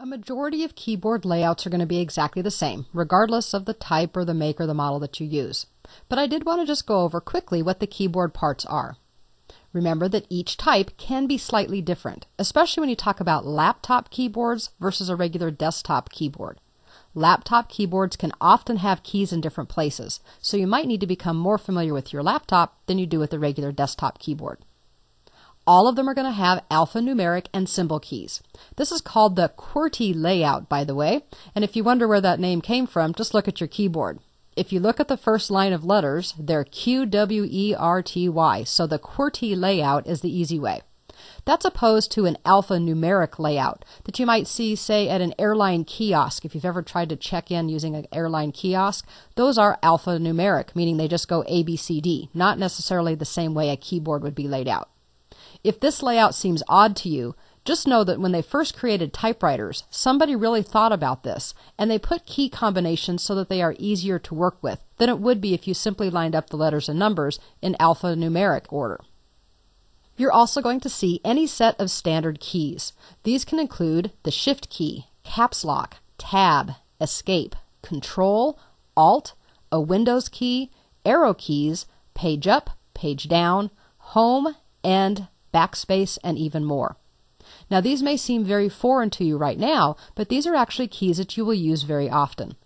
A majority of keyboard layouts are going to be exactly the same, regardless of the type or the make or the model that you use. But I did want to just go over quickly what the keyboard parts are. Remember that each type can be slightly different, especially when you talk about laptop keyboards versus a regular desktop keyboard. Laptop keyboards can often have keys in different places, so you might need to become more familiar with your laptop than you do with a regular desktop keyboard. All of them are going to have alphanumeric and symbol keys. This is called the QWERTY layout, by the way, and if you wonder where that name came from, just look at your keyboard. If you look at the first line of letters, they're QWERTY, so the QWERTY layout is the easy way. That's opposed to an alphanumeric layout that you might see, say, at an airline kiosk. If you've ever tried to check in using an airline kiosk, those are alphanumeric, meaning they just go A, B, C, D, not necessarily the same way a keyboard would be laid out. If this layout seems odd to you, just know that when they first created typewriters, somebody really thought about this, and they put key combinations so that they are easier to work with than it would be if you simply lined up the letters and numbers in alphanumeric order. You're also going to see any set of standard keys. These can include the Shift key, Caps Lock, Tab, Escape, Control, Alt, a Windows key, arrow keys, Page Up, Page Down, Home, End, Backspace, and even more. Now these may seem very foreign to you right now, but these are actually keys that you will use very often.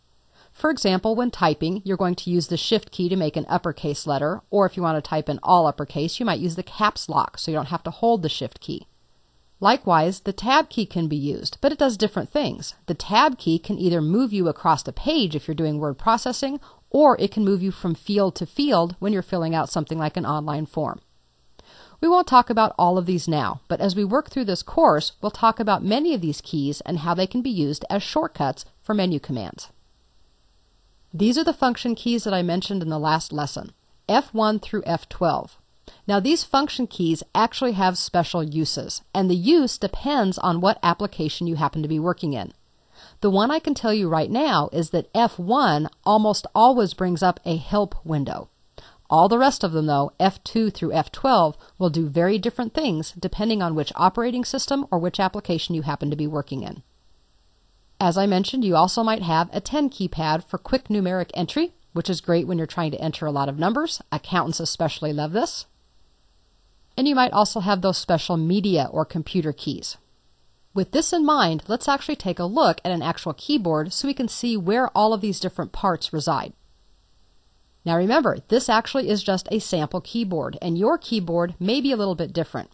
For example, when typing, you're going to use the Shift key to make an uppercase letter, or if you want to type in all uppercase, you might use the Caps Lock, so you don't have to hold the Shift key. Likewise, the Tab key can be used, but it does different things. The Tab key can either move you across a page if you're doing word processing, or it can move you from field to field when you're filling out something like an online form. We won't talk about all of these now, but as we work through this course, we'll talk about many of these keys and how they can be used as shortcuts for menu commands. These are the function keys that I mentioned in the last lesson, F1 through F12. Now these function keys actually have special uses, and the use depends on what application you happen to be working in. The one I can tell you right now is that F1 almost always brings up a help window. All the rest of them, though, F2 through F12, will do very different things depending on which operating system or which application you happen to be working in. As I mentioned, you also might have a 10 keypad for quick numeric entry, which is great when you're trying to enter a lot of numbers. Accountants especially love this. And you might also have those special media or computer keys. With this in mind, let's actually take a look at an actual keyboard so we can see where all of these different parts reside. Now remember, this actually is just a sample keyboard, and your keyboard may be a little bit different.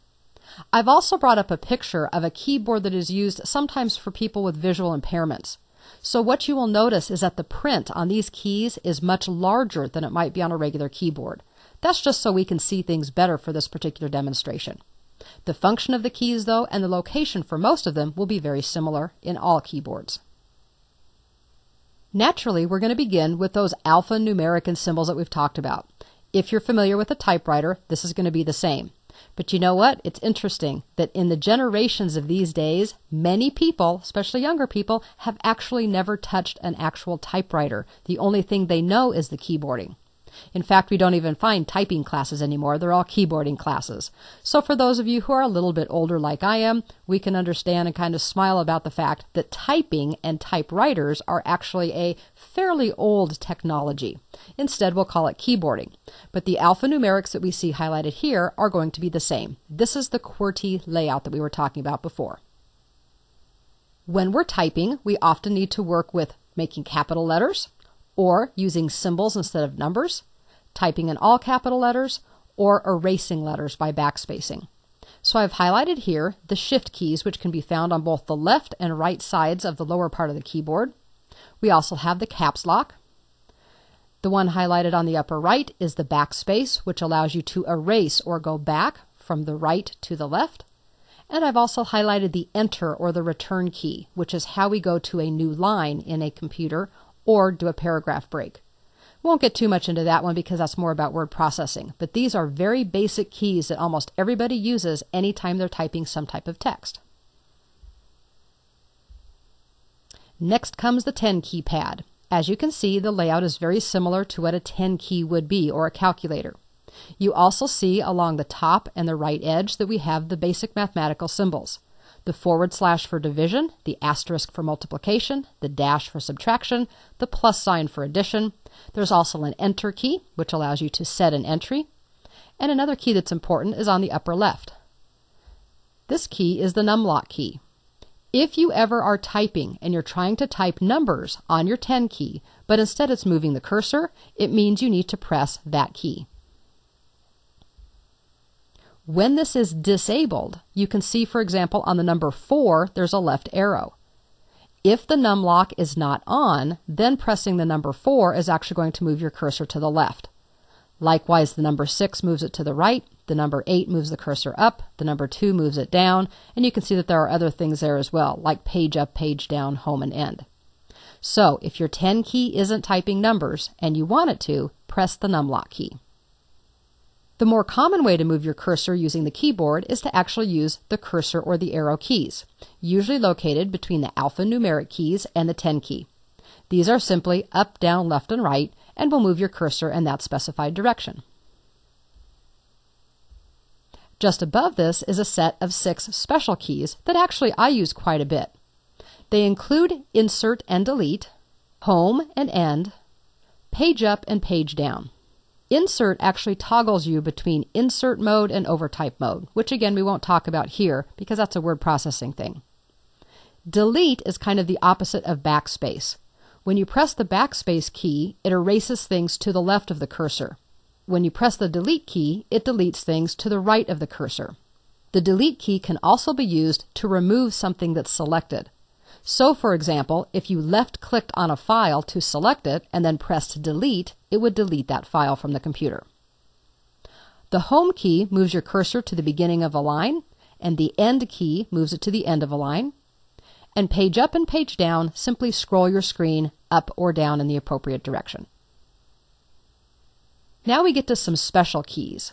I've also brought up a picture of a keyboard that is used sometimes for people with visual impairments. So what you will notice is that the print on these keys is much larger than it might be on a regular keyboard. That's just so we can see things better for this particular demonstration. The function of the keys, though, and the location for most of them will be very similar in all keyboards. Naturally, we're going to begin with those alphanumeric and symbols that we've talked about. If you're familiar with a typewriter, this is going to be the same. But you know what? It's interesting that in the generations of these days, many people, especially younger people, have actually never touched an actual typewriter. The only thing they know is the keyboarding. In fact, we don't even find typing classes anymore. They're all keyboarding classes. So for those of you who are a little bit older like I am, we can understand and kind of smile about the fact that typing and typewriters are actually a fairly old technology. Instead, we'll call it keyboarding. But the alphanumerics that we see highlighted here are going to be the same. This is the QWERTY layout that we were talking about before. When we're typing, we often need to work with making capital letters, or using symbols instead of numbers, typing in all capital letters, or erasing letters by backspacing. So I've highlighted here the Shift keys, which can be found on both the left and right sides of the lower part of the keyboard. We also have the Caps Lock. The one highlighted on the upper right is the backspace, which allows you to erase or go back from the right to the left. And I've also highlighted the Enter or the Return key, which is how we go to a new line in a computer or do a paragraph break. Won't get too much into that one because that's more about word processing, but these are very basic keys that almost everybody uses anytime they're typing some type of text. Next comes the 10 keypad. As you can see, the layout is very similar to what a 10 key would be, or a calculator. You also see along the top and the right edge that we have the basic mathematical symbols. the // for division, the asterisk for multiplication, the dash for subtraction, the plus sign for addition. There's also an enter key, which allows you to set an entry. And another key that's important is on the upper left. This key is the numlock key. If you ever are typing and you're trying to type numbers on your 10 key, but instead it's moving the cursor, it means you need to press that key. When this is disabled, you can see, for example, on the number 4, there's a left arrow. If the numlock is not on, then pressing the number 4 is actually going to move your cursor to the left. Likewise, the number 6 moves it to the right, the number 8 moves the cursor up, the number 2 moves it down, and you can see that there are other things there as well, like page up, page down, home, and end. So, if your 10 key isn't typing numbers and you want it to, press the numlock key. The more common way to move your cursor using the keyboard is to actually use the cursor or the arrow keys, usually located between the alphanumeric keys and the 10 key. These are simply up, down, left, and right, and will move your cursor in that specified direction. Just above this is a set of 6 special keys that actually I use quite a bit. They include insert and delete, home and end, page up and page down. Insert actually toggles you between insert mode and overtype mode, which again we won't talk about here because that's a word processing thing. Delete is kind of the opposite of backspace. When you press the backspace key, it erases things to the left of the cursor. When you press the delete key, it deletes things to the right of the cursor. The delete key can also be used to remove something that's selected. So, for example, if you left-clicked on a file to select it and then pressed delete, it would delete that file from the computer. The home key moves your cursor to the beginning of a line, and the end key moves it to the end of a line. And page up and page down simply scroll your screen up or down in the appropriate direction. Now we get to some special keys.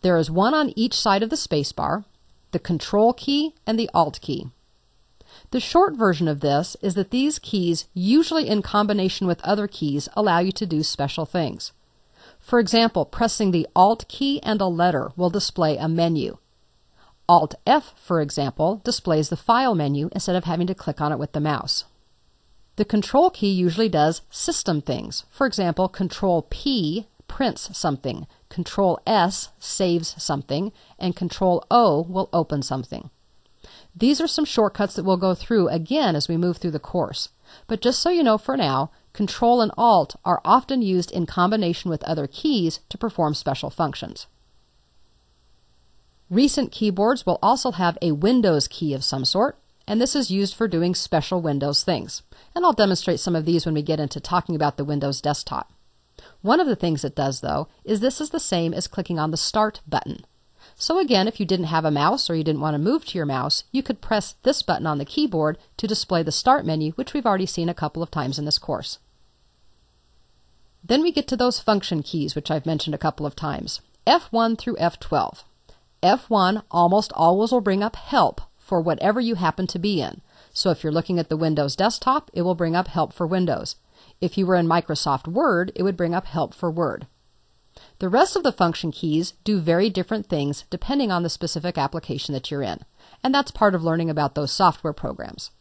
There is one on each side of the spacebar, the Control key and the Alt key. The short version of this is that these keys, usually in combination with other keys, allow you to do special things. For example, pressing the Alt key and a letter will display a menu. Alt F, for example, displays the file menu instead of having to click on it with the mouse. The Control key usually does system things. For example, Control P prints something, Control S saves something, and Control O will open something. These are some shortcuts that we'll go through again as we move through the course. But just so you know for now, Control and Alt are often used in combination with other keys to perform special functions. Recent keyboards will also have a Windows key of some sort, and this is used for doing special Windows things. And I'll demonstrate some of these when we get into talking about the Windows desktop. One of the things it does, though, is this is the same as clicking on the Start button. So again, if you didn't have a mouse or you didn't want to move to your mouse, you could press this button on the keyboard to display the Start menu, which we've already seen a couple of times in this course. Then we get to those function keys, which I've mentioned a couple of times, F1 through F12. F1 almost always will bring up help for whatever you happen to be in. So if you're looking at the Windows desktop, it will bring up help for Windows. If you were in Microsoft Word, it would bring up help for Word. The rest of the function keys do very different things depending on the specific application that you're in, and that's part of learning about those software programs.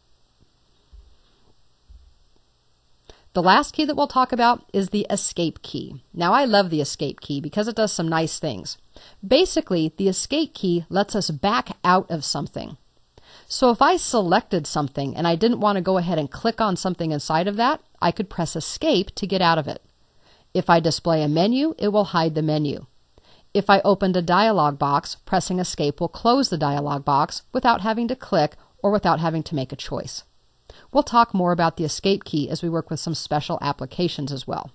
The last key that we'll talk about is the Escape key. Now I love the Escape key because it does some nice things. Basically, the Escape key lets us back out of something. So if I selected something and I didn't want to go ahead and click on something inside of that, I could press Escape to get out of it. If I display a menu, it will hide the menu. If I opened a dialog box, pressing Escape will close the dialog box without having to click or without having to make a choice. We'll talk more about the Escape key as we work with some special applications as well.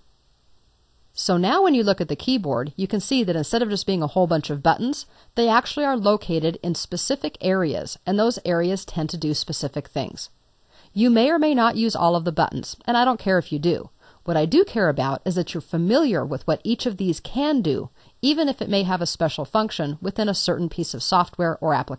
So now when you look at the keyboard, you can see that instead of just being a whole bunch of buttons, they actually are located in specific areas, and those areas tend to do specific things. You may or may not use all of the buttons, and I don't care if you do. What I do care about is that you're familiar with what each of these can do, even if it may have a special function within a certain piece of software or application.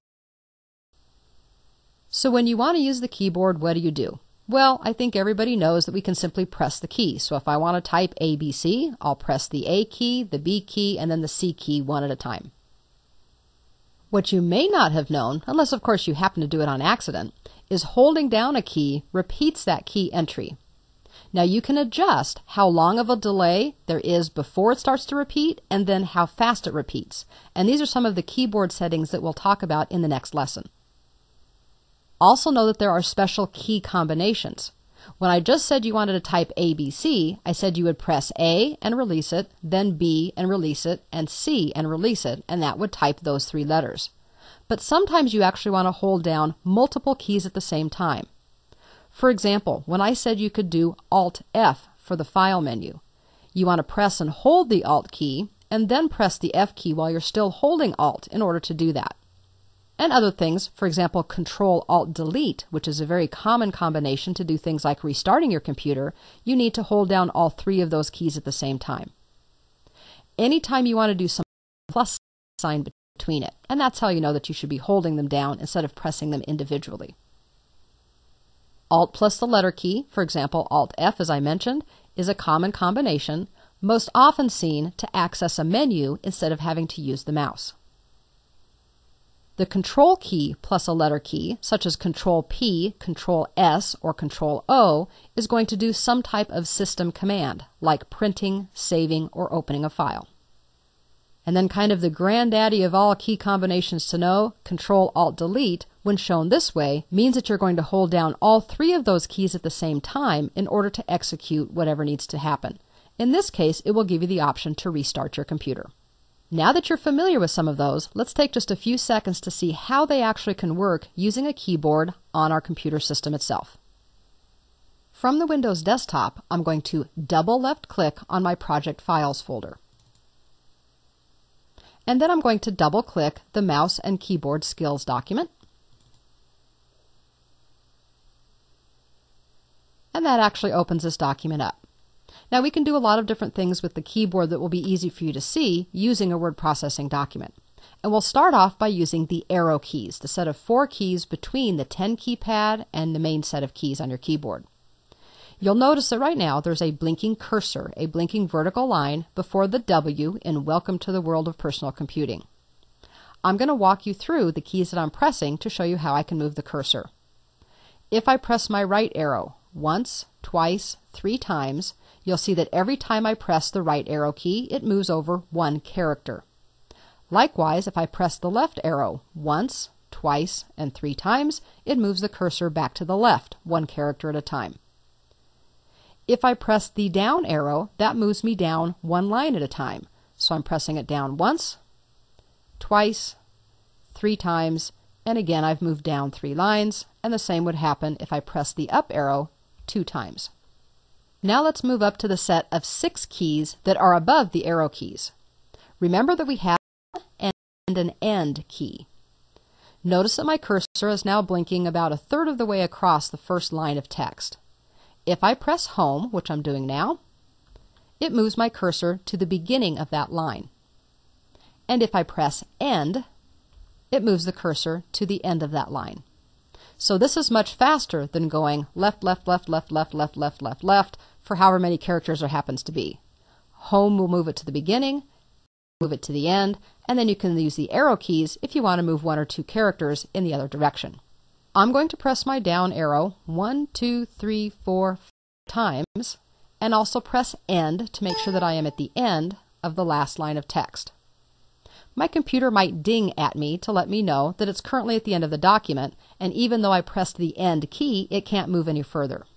So when you want to use the keyboard, what do? Well, I think everybody knows that we can simply press the key. So if I want to type ABC, I'll press the A key, the B key, and then the C key one at a time. What you may not have known, unless of course you happen to do it on accident, is holding down a key repeats that key entry. Now you can adjust how long of a delay there is before it starts to repeat and then how fast it repeats. And these are some of the keyboard settings that we'll talk about in the next lesson. Also know that there are special key combinations. When I just said you wanted to type ABC, I said you would press A and release it, then B and release it, and C and release it, and that would type those 3 letters. But sometimes you actually want to hold down multiple keys at the same time. For example, when I said you could do Alt-F for the File menu, you want to press and hold the Alt key, and then press the F key while you're still holding Alt in order to do that. And other things, for example, Control-Alt-Delete, which is a very common combination to do things like restarting your computer, you need to hold down all 3 of those keys at the same time. Anytime you want to do some plus sign between it, and that's how you know that you should be holding them down instead of pressing them individually. Alt plus the letter key, for example, Alt-F as I mentioned, is a common combination, most often seen to access a menu instead of having to use the mouse. The Control key plus a letter key, such as Control-P, Control-S, or Control-O, is going to do some type of system command, like printing, saving, or opening a file. And then kind of the granddaddy of all key combinations to know, Control-Alt-Delete, when shown this way, means that you're going to hold down all 3 of those keys at the same time in order to execute whatever needs to happen. In this case, it will give you the option to restart your computer. Now that you're familiar with some of those, let's take just a few seconds to see how they actually can work using a keyboard on our computer system itself. From the Windows desktop, I'm going to double left-click on my Project Files folder. And then I'm going to double-click the Mouse and Keyboard Skills document. And that actually opens this document up. Now we can do a lot of different things with the keyboard that will be easy for you to see using a word processing document. And we'll start off by using the arrow keys, the set of 4 keys between the 10 keypad and the main set of keys on your keyboard. You'll notice that right now there's a blinking cursor, a blinking vertical line before the W in Welcome to the World of Personal Computing. I'm going to walk you through the keys that I'm pressing to show you how I can move the cursor. If I press my right arrow once, twice, 3 times, you'll see that every time I press the right arrow key, it moves over 1 character. Likewise, if I press the left arrow once, twice, and 3 times, it moves the cursor back to the left, 1 character at a time. If I press the down arrow, that moves me down 1 line at a time. So I'm pressing it down once, twice, 3 times, and again I've moved down 3 lines, and the same would happen if I press the up arrow 2 times. Now let's move up to the set of 6 keys that are above the arrow keys. Remember that we have an end key. Notice that my cursor is now blinking about 1/3 of the way across the first line of text. If I press Home, which I'm doing now, it moves my cursor to the beginning of that line. And if I press End, it moves the cursor to the end of that line. So this is much faster than going left, left, left, left, left, left, left, left, left for however many characters there happens to be. Home will move it to the beginning, move it to the end, and then you can use the arrow keys if you want to move 1 or 2 characters in the other direction. I'm going to press my down arrow 1, 2, 3, 4 times, and also press End to make sure that I am at the end of the last line of text. My computer might ding at me to let me know that it's currently at the end of the document, and even though I pressed the End key, it can't move any further.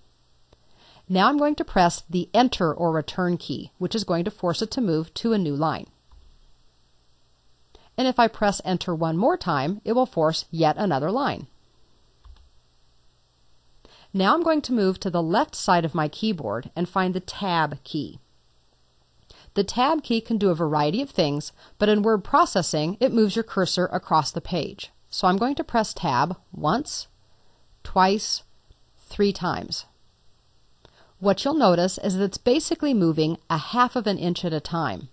Now I'm going to press the Enter or Return key, which is going to force it to move to a new line. And if I press Enter 1 more time, it will force yet another line. Now I'm going to move to the left side of my keyboard and find the Tab key. The Tab key can do a variety of things, but in word processing, it moves your cursor across the page. So I'm going to press Tab once, twice, 3 times. What you'll notice is that it's basically moving 1/2 of an inch at a time.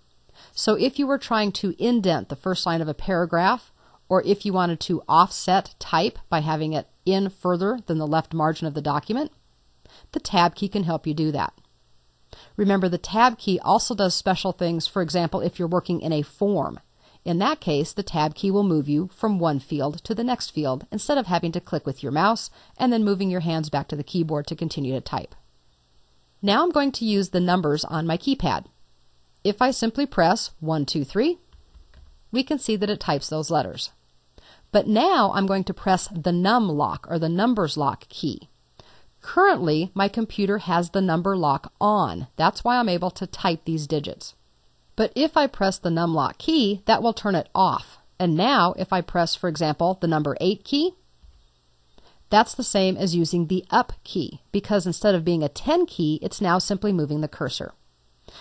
So if you were trying to indent the first line of a paragraph, or if you wanted to offset type by having it in further than the left margin of the document, the Tab key can help you do that. Remember, the Tab key also does special things. For example, if you're working in a form, In that case, the Tab key will move you from one field to the next field instead of having to click with your mouse and then moving your hands back to the keyboard to continue to type. Now I'm going to use the numbers on my keypad. If I simply press 1, 2, 3, we can see that it types those letters. But now I'm going to press the num lock or the numbers lock key. Currently, my computer has the number lock on. That's why I'm able to type these digits. But if I press the num lock key, that will turn it off. And now if I press, for example, the number 8 key, that's the same as using the up key, because instead of being a 10 key, it's now simply moving the cursor.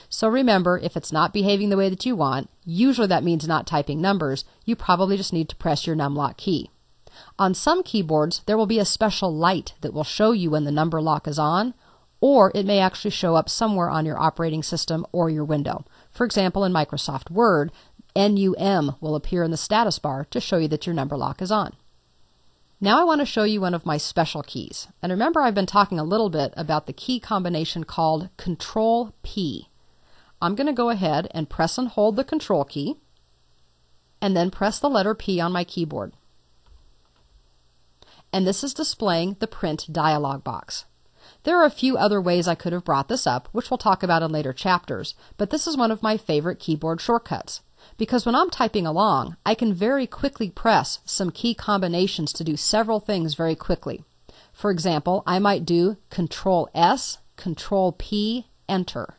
So remember, if it's not behaving the way that you want, usually that means not typing numbers, you probably just need to press your num lock key. On some keyboards, there will be a special light that will show you when the number lock is on, or it may actually show up somewhere on your operating system or your window. For example, in Microsoft Word, NUM will appear in the status bar to show you that your number lock is on. Now I want to show you one of my special keys. And remember, I've been talking a little bit about the key combination called Control P. I'm going to go ahead and press and hold the Control key, and then press the letter P on my keyboard. And this is displaying the print dialog box. There are a few other ways I could have brought this up, which we'll talk about in later chapters, but this is one of my favorite keyboard shortcuts, because when I'm typing along, I can very quickly press some key combinations to do several things very quickly. For example, I might do Control S, Control P, Enter.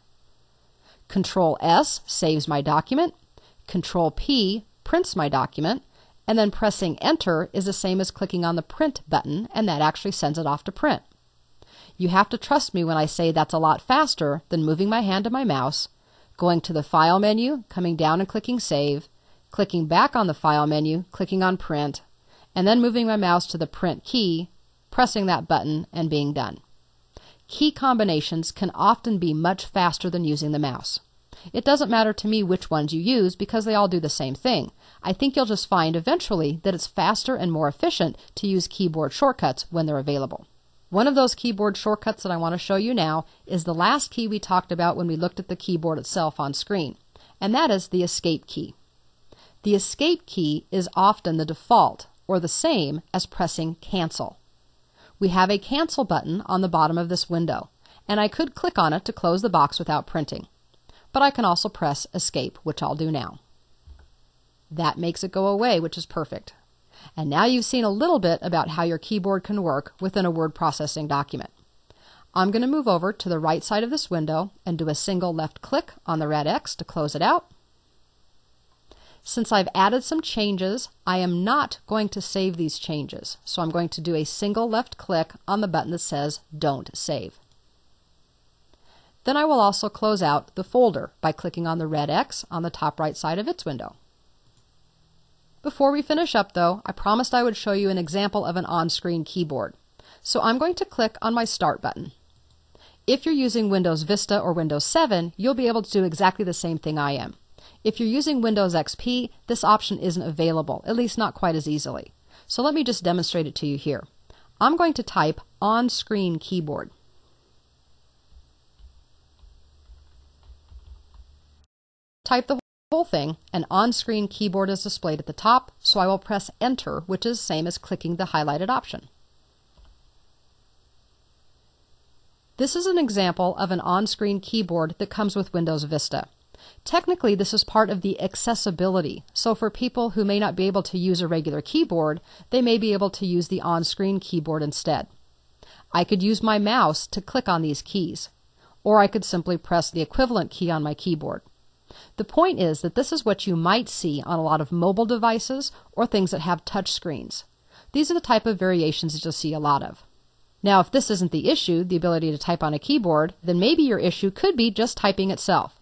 Control S saves my document, Control P prints my document, and then pressing Enter is the same as clicking on the Print button, and that actually sends it off to print. You have to trust me when I say that's a lot faster than moving my hand to my mouse, going to the File menu, coming down and clicking Save, clicking back on the File menu, clicking on Print, and then moving my mouse to the Print key, pressing that button, and being done. Key combinations can often be much faster than using the mouse. It doesn't matter to me which ones you use because they all do the same thing. I think you'll just find eventually that it's faster and more efficient to use keyboard shortcuts when they're available. One of those keyboard shortcuts that I want to show you now is the last key we talked about when we looked at the keyboard itself on screen, and that is the Escape key. The Escape key is often the default, or the same as pressing Cancel. We have a Cancel button on the bottom of this window, and I could click on it to close the box without printing. But I can also press Escape, which I'll do now. That makes it go away, which is perfect. And now you've seen a little bit about how your keyboard can work within a word processing document. I'm going to move over to the right side of this window and do a single left click on the red X to close it out. Since I've added some changes, I am not going to save these changes. So I'm going to do a single left click on the button that says Don't Save. Then I will also close out the folder by clicking on the red X on the top right side of its window. Before we finish up though, I promised I would show you an example of an on-screen keyboard. So I'm going to click on my Start button. If you're using Windows Vista or Windows 7, you'll be able to do exactly the same thing I am. If you're using Windows XP, this option isn't available, at least not quite as easily. So let me just demonstrate it to you here. I'm going to type on-screen keyboard. Type the whole thing, and on-screen keyboard is displayed at the top, so I will press Enter, which is the same as clicking the highlighted option. This is an example of an on-screen keyboard that comes with Windows Vista. Technically, this is part of the accessibility, so for people who may not be able to use a regular keyboard, they may be able to use the on-screen keyboard instead. I could use my mouse to click on these keys, or I could simply press the equivalent key on my keyboard. The point is that this is what you might see on a lot of mobile devices or things that have touch screens. These are the type of variations that you'll see a lot of. Now, if this isn't the issue, the ability to type on a keyboard, then maybe your issue could be just typing itself.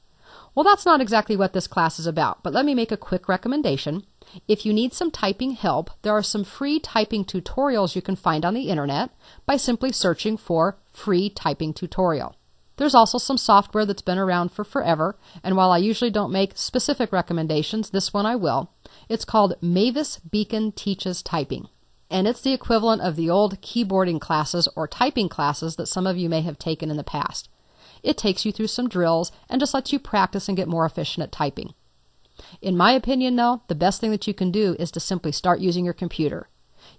Well, that's not exactly what this class is about, but let me make a quick recommendation. If you need some typing help, there are some free typing tutorials you can find on the internet by simply searching for free typing tutorial. There's also some software that's been around for forever, and while I usually don't make specific recommendations, this one I will. It's called Mavis Beacon Teaches Typing, and it's the equivalent of the old keyboarding classes or typing classes that some of you may have taken in the past. It takes you through some drills and just lets you practice and get more efficient at typing. In my opinion, though, the best thing that you can do is to simply start using your computer.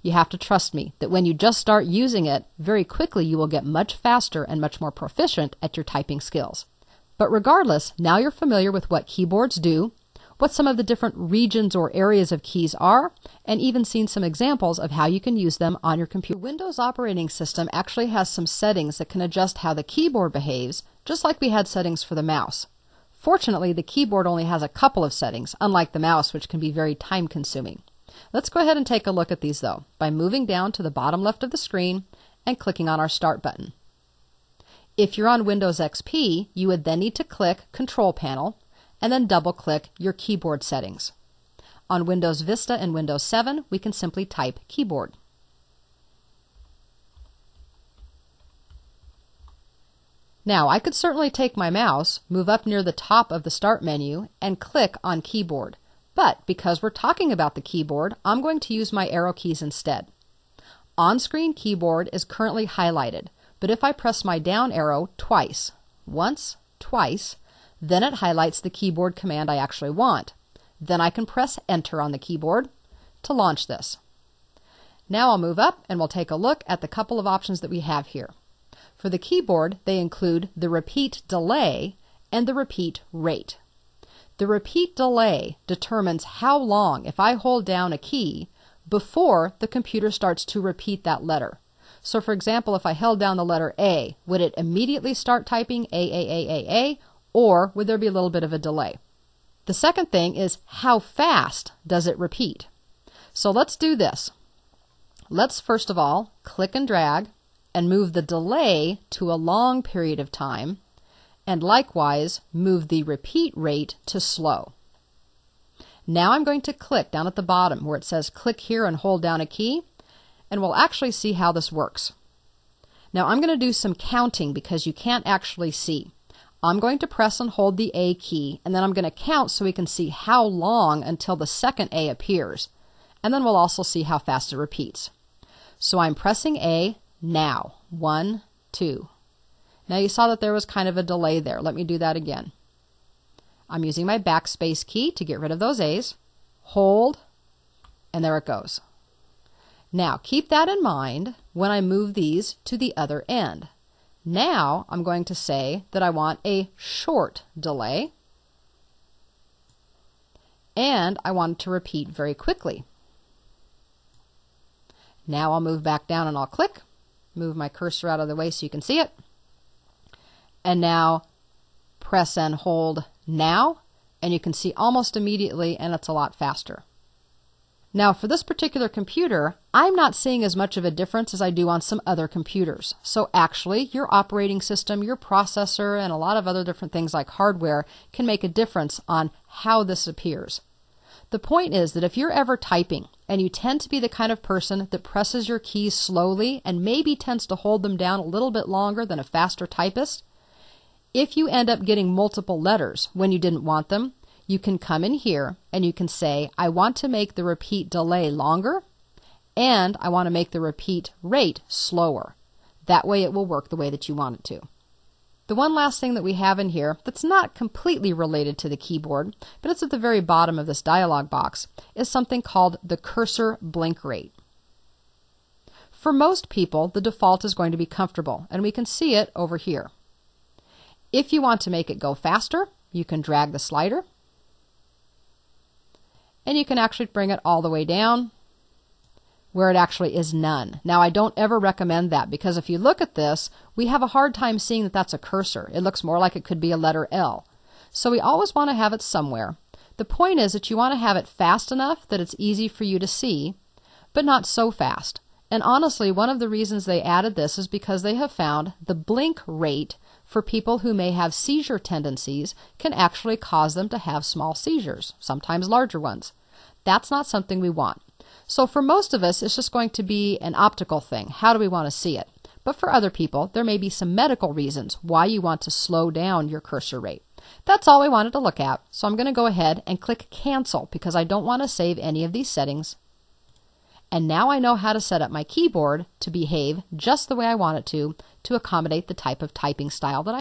You have to trust me that when you just start using it, very quickly you will get much faster and much more proficient at your typing skills. But regardless, now you're familiar with what keyboards do, what some of the different regions or areas of keys are, and even seen some examples of how you can use them on your computer. The Windows operating system actually has some settings that can adjust how the keyboard behaves, just like we had settings for the mouse. Fortunately, the keyboard only has a couple of settings, unlike the mouse, which can be very time-consuming. Let's go ahead and take a look at these, though, by moving down to the bottom left of the screen and clicking on our Start button. If you're on Windows XP, you would then need to click Control Panel and then double-click your keyboard settings. On Windows Vista and Windows 7, we can simply type Keyboard. Now, I could certainly take my mouse, move up near the top of the Start menu, and click on Keyboard. But because we're talking about the keyboard, I'm going to use my arrow keys instead. On-screen keyboard is currently highlighted, but if I press my down arrow twice, once, twice, then it highlights the keyboard command I actually want. Then I can press Enter on the keyboard to launch this. Now I'll move up and we'll take a look at the couple of options that we have here. For the keyboard, they include the repeat delay and the repeat rate. The repeat delay determines how long, if I hold down a key, before the computer starts to repeat that letter. So for example, if I held down the letter A, would it immediately start typing A, or would there be a little bit of a delay? The second thing is how fast does it repeat? So let's do this. Let's first of all click and drag and move the delay to a long period of time, and likewise move the repeat rate to slow. Now I'm going to click down at the bottom where it says click here and hold down a key, and we'll actually see how this works. Now I'm going to do some counting because you can't actually see. I'm going to press and hold the A key, and then I'm going to count so we can see how long until the second A appears. And then we'll also see how fast it repeats. So I'm pressing A now. 1, 2. Now you saw that there was kind of a delay there. Let me do that again. I'm using my backspace key to get rid of those A's. Hold, and there it goes. Now keep that in mind when I move these to the other end. Now I'm going to say that I want a short delay, and I want it to repeat very quickly. Now I'll move back down and I'll click, move my cursor out of the way so you can see it, and now press and hold now, and you can see almost immediately, and it's a lot faster. Now for this particular computer, I'm not seeing as much of a difference as I do on some other computers. So actually, your operating system, your processor, and a lot of other different things like hardware can make a difference on how this appears. The point is that if you're ever typing and you tend to be the kind of person that presses your keys slowly and maybe tends to hold them down a little bit longer than a faster typist, if you end up getting multiple letters when you didn't want them, you can come in here and you can say, I want to make the repeat delay longer, and I want to make the repeat rate slower. That way it will work the way that you want it to. The one last thing that we have in here that's not completely related to the keyboard, but it's at the very bottom of this dialog box, is something called the cursor blink rate. For most people, the default is going to be comfortable, and we can see it over here. If you want to make it go faster, you can drag the slider, and you can actually bring it all the way down where it actually is none. Now I don't ever recommend that, because if you look at this, we have a hard time seeing that that's a cursor. It looks more like it could be a letter L. So we always want to have it somewhere. The point is that you want to have it fast enough that it's easy for you to see, but not so fast. And honestly, one of the reasons they added this is because they have found the blink rate for people who may have seizure tendencies can actually cause them to have small seizures, sometimes larger ones. That's not something we want. So for most of us, it's just going to be an optical thing. How do we want to see it? But for other people, there may be some medical reasons why you want to slow down your cursor rate. That's all we wanted to look at. So I'm going to go ahead and click Cancel because I don't want to save any of these settings. And now I know how to set up my keyboard to behave just the way I want it to accommodate the type of typing style that I